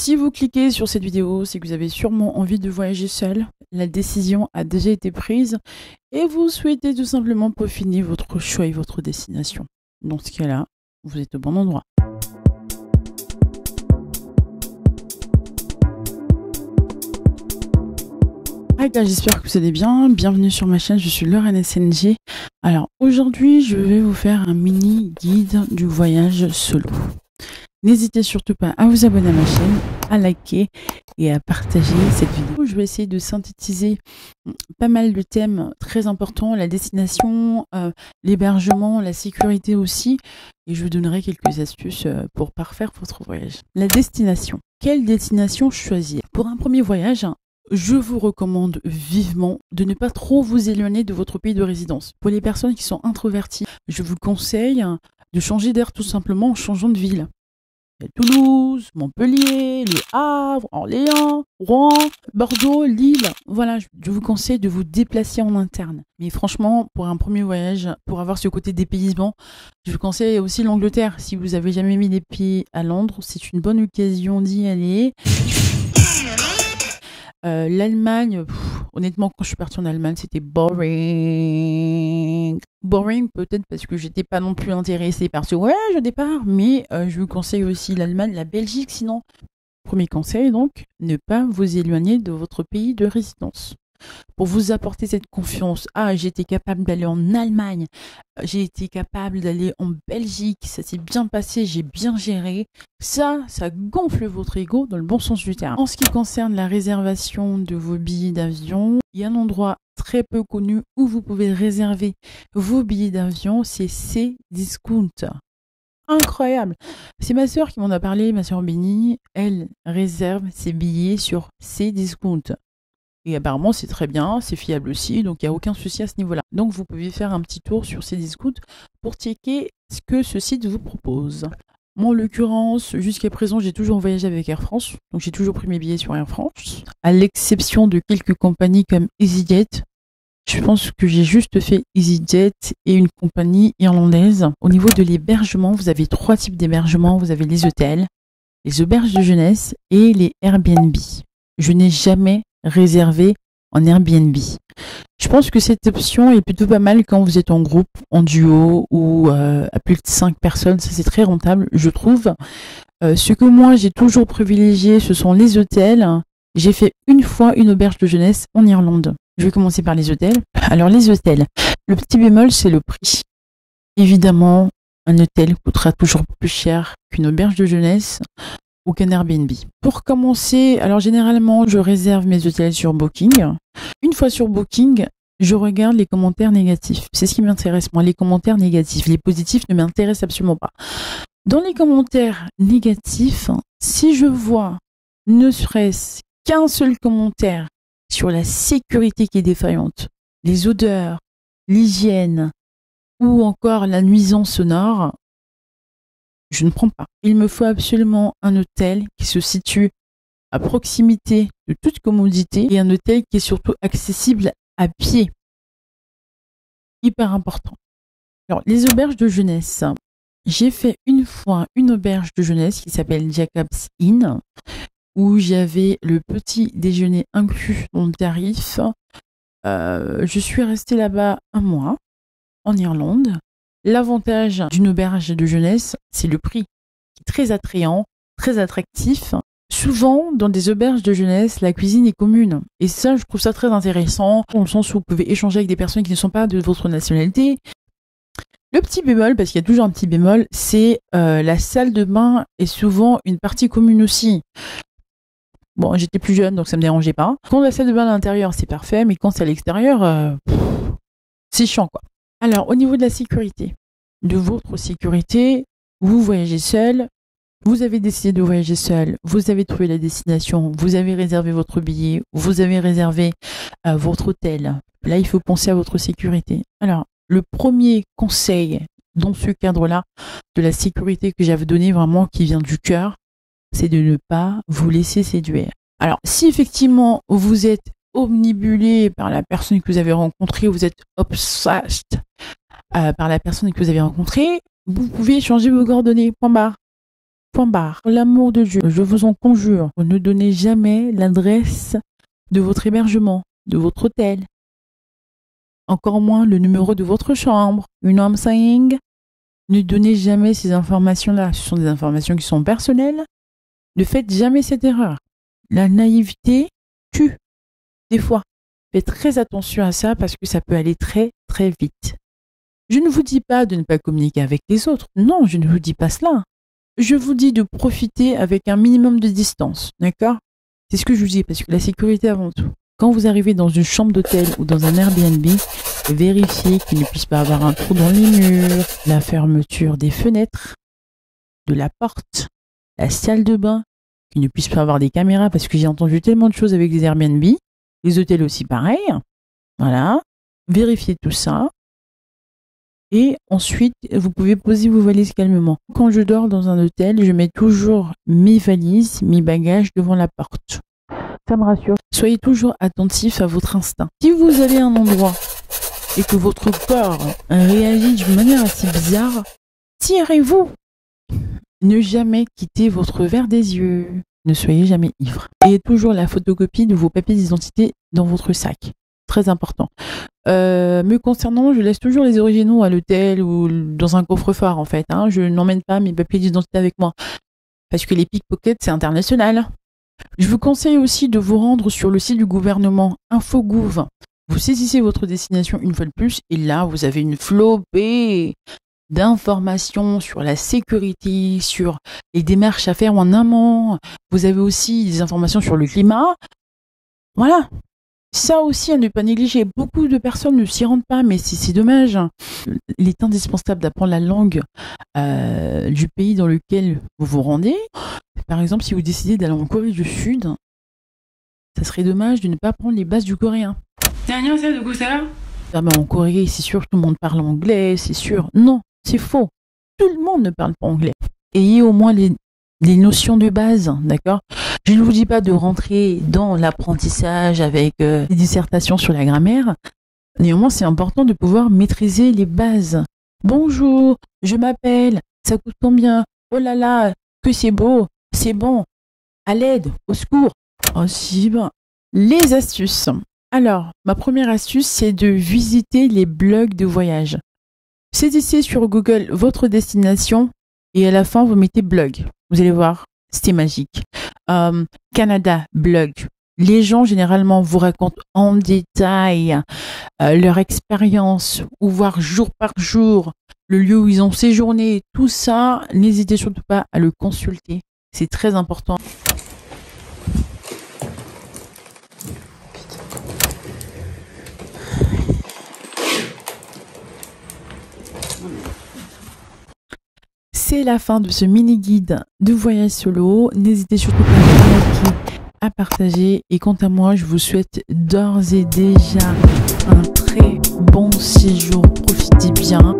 Si vous cliquez sur cette vidéo, c'est que vous avez sûrement envie de voyager seul. La décision a déjà été prise et vous souhaitez tout simplement peaufiner votre choix et votre destination. Dans ce cas-là, vous êtes au bon endroit. Hi guys, j'espère que vous allez bien. Bienvenue sur ma chaîne, je suis Laure NSNJ. Alors aujourd'hui, je vais vous faire un mini guide du voyage solo. N'hésitez surtout pas à vous abonner à ma chaîne, à liker et à partager cette vidéo. Je vais essayer de synthétiser pas mal de thèmes très importants, la destination, l'hébergement, la sécurité aussi. Et je vous donnerai quelques astuces pour parfaire votre voyage. La destination. Quelle destination choisir? Pour un premier voyage, je vous recommande vivement de ne pas trop vous éloigner de votre pays de résidence. Pour les personnes qui sont introverties, je vous conseille de changer d'air tout simplement en changeant de ville. Toulouse, Montpellier, Le Havre, Orléans, Rouen, Bordeaux, Lille. Voilà, je vous conseille de vous déplacer en interne. Mais franchement, pour un premier voyage, pour avoir ce côté dépaysement, je vous conseille aussi l'Angleterre. Si vous avez jamais mis les pieds à Londres, c'est une bonne occasion d'y aller. L'Allemagne, honnêtement, quand je suis partie en Allemagne, c'était boring. Boring peut-être parce que j'étais pas non plus intéressée par ce voyage au départ, mais je vous conseille aussi l'Allemagne, la Belgique sinon. Premier conseil donc, ne pas vous éloigner de votre pays de résidence. Pour vous apporter cette confiance, j'ai été capable d'aller en Allemagne, j'ai été capable d'aller en Belgique, ça s'est bien passé, j'ai bien géré. Ça gonfle votre ego dans le bon sens du terme. En ce qui concerne la réservation de vos billets d'avion, il y a un endroit très peu connu où vous pouvez réserver vos billets d'avion, c'est Cdiscount. Incroyable. C'est ma soeur qui m'en a parlé, ma soeur Bénie, elle réserve ses billets sur Cdiscount. Et apparemment, c'est très bien, c'est fiable aussi, donc il n'y a aucun souci à ce niveau-là. Donc, vous pouvez faire un petit tour sur Cdiscount pour checker ce que ce site vous propose. Moi, en l'occurrence, jusqu'à présent, j'ai toujours voyagé avec Air France, donc j'ai toujours pris mes billets sur Air France. À l'exception de quelques compagnies comme EasyJet, je pense que j'ai juste fait EasyJet et une compagnie irlandaise. Au niveau de l'hébergement, vous avez 3 types d'hébergement. Vous avez les hôtels, les auberges de jeunesse et les Airbnb. Je n'ai jamais réservé en Airbnb. Je pense que cette option est plutôt pas mal quand vous êtes en groupe, en duo ou à plus de 5 personnes. Ça, c'est très rentable, je trouve. Ce que moi, j'ai toujours privilégié, ce sont les hôtels. J'ai fait une fois une auberge de jeunesse en Irlande. Je vais commencer par les hôtels. Alors, les hôtels. Le petit bémol, c'est le prix. Évidemment, un hôtel coûtera toujours plus cher qu'une auberge de jeunesse ou qu'un Airbnb. Pour commencer, alors généralement, je réserve mes hôtels sur Booking. Une fois sur Booking, je regarde les commentaires négatifs. C'est ce qui m'intéresse, moi, les commentaires négatifs. Les positifs ne m'intéressent absolument pas. Dans les commentaires négatifs, si je vois ne serait-ce qu'un seul commentaire sur la sécurité qui est défaillante, les odeurs, l'hygiène ou encore la nuisance sonore, je ne prends pas. Il me faut absolument un hôtel qui se situe à proximité de toute commodité et un hôtel qui est surtout accessible à pied. Hyper important. Alors, les auberges de jeunesse. J'ai fait une fois une auberge de jeunesse qui s'appelle Jacob's Inn, où j'avais le petit déjeuner inclus dans le tarif. Je suis restée là-bas un mois, en Irlande. L'avantage d'une auberge de jeunesse, c'est le prix, qui est très attrayant, très attractif. Souvent, dans des auberges de jeunesse, la cuisine est commune. Et ça, je trouve ça très intéressant, dans le sens où vous pouvez échanger avec des personnes qui ne sont pas de votre nationalité. Le petit bémol, parce qu'il y a toujours un petit bémol, c'est la salle de bain est souvent une partie commune aussi. Bon, j'étais plus jeune, donc ça me dérangeait pas. Quand la salle de bain à l'intérieur, c'est parfait, mais quand c'est à l'extérieur, c'est chiant, quoi. Alors, au niveau de la sécurité, de votre sécurité, vous voyagez seul, vous avez décidé de voyager seul, vous avez trouvé la destination, vous avez réservé votre billet, vous avez réservé votre hôtel. Là, il faut penser à votre sécurité. Alors, le premier conseil dans ce cadre-là de la sécurité que j'avais donné vraiment qui vient du cœur, c'est de ne pas vous laisser séduire. Alors, si effectivement vous êtes omnibulé par la personne que vous avez rencontrée, vous êtes obsessed par la personne que vous avez rencontrée, vous pouvez changer vos coordonnées, point barre. Point barre. Pour l'amour de Dieu, je vous en conjure, ne donnez jamais l'adresse de votre hébergement, de votre hôtel. Encore moins le numéro de votre chambre. You know what I'm saying? Ne donnez jamais ces informations-là. Ce sont des informations qui sont personnelles. Ne faites jamais cette erreur. La naïveté tue. Des fois, faites très attention à ça parce que ça peut aller très, très vite. Je ne vous dis pas de ne pas communiquer avec les autres. Non, je ne vous dis pas cela. Je vous dis de profiter avec un minimum de distance. D'accord? C'est ce que je vous dis parce que la sécurité avant tout. Quand vous arrivez dans une chambre d'hôtel ou dans un Airbnb, vérifiez qu'il ne puisse pas avoir un trou dans les murs, la fermeture des fenêtres, de la porte, la salle de bain, qu'il ne puisse pas avoir des caméras parce que j'ai entendu tellement de choses avec les Airbnb, les hôtels aussi pareil. Voilà, vérifiez tout ça. Et ensuite, vous pouvez poser vos valises calmement. Quand je dors dans un hôtel, je mets toujours mes valises, mes bagages devant la porte. Ça me rassure. Soyez toujours attentif à votre instinct. Si vous avez un endroit et que votre corps réagit d'une manière assez bizarre, tirez-vous. Ne jamais quitter votre verre des yeux. Ne soyez jamais ivre. Ayez toujours la photocopie de vos papiers d'identité dans votre sac. Très important. Me concernant, je laisse toujours les originaux à l'hôtel ou dans un coffre-fort en fait. Je n'emmène pas mes papiers d'identité avec moi. Parce que les pickpockets, c'est international. Je vous conseille aussi de vous rendre sur le site du gouvernement Infogouv. Vous saisissez votre destination une fois de plus et là, vous avez une flopée d'informations sur la sécurité, sur les démarches à faire en amont. Vous avez aussi des informations sur le climat. Voilà. Ça aussi à ne pas négliger. Beaucoup de personnes ne s'y rendent pas, mais c'est dommage. Il est indispensable d'apprendre la langue du pays dans lequel vous vous rendez. Par exemple, si vous décidez d'aller en Corée du Sud, ça serait dommage de ne pas apprendre les bases du coréen. C'est rien ça, de coup ça? Ah ben en Corée, c'est sûr, tout le monde parle anglais, c'est sûr. Non, c'est faux. Tout le monde ne parle pas anglais. Ayez au moins les notions de base, d'accord? Je ne vous dis pas de rentrer dans l'apprentissage avec des dissertations sur la grammaire. Néanmoins, c'est important de pouvoir maîtriser les bases. Bonjour, je m'appelle, ça coûte combien? Oh là là, que c'est beau, c'est bon. À l'aide, au secours. Oh si, ben. Les astuces. Alors, ma première astuce, c'est de visiter les blogs de voyage. Saisissez sur Google votre destination et à la fin, vous mettez blog. Vous allez voir, c'est magique. Canada, blog. Les gens, généralement, vous racontent en détail leur expérience ou voir jour par jour le lieu où ils ont séjourné. Tout ça, n'hésitez surtout pas à le consulter. C'est très important. C'est la fin de ce mini-guide de voyage solo. N'hésitez surtout pas à liker, à partager. Et quant à moi, je vous souhaite d'ores et déjà un très bon séjour. Profitez bien.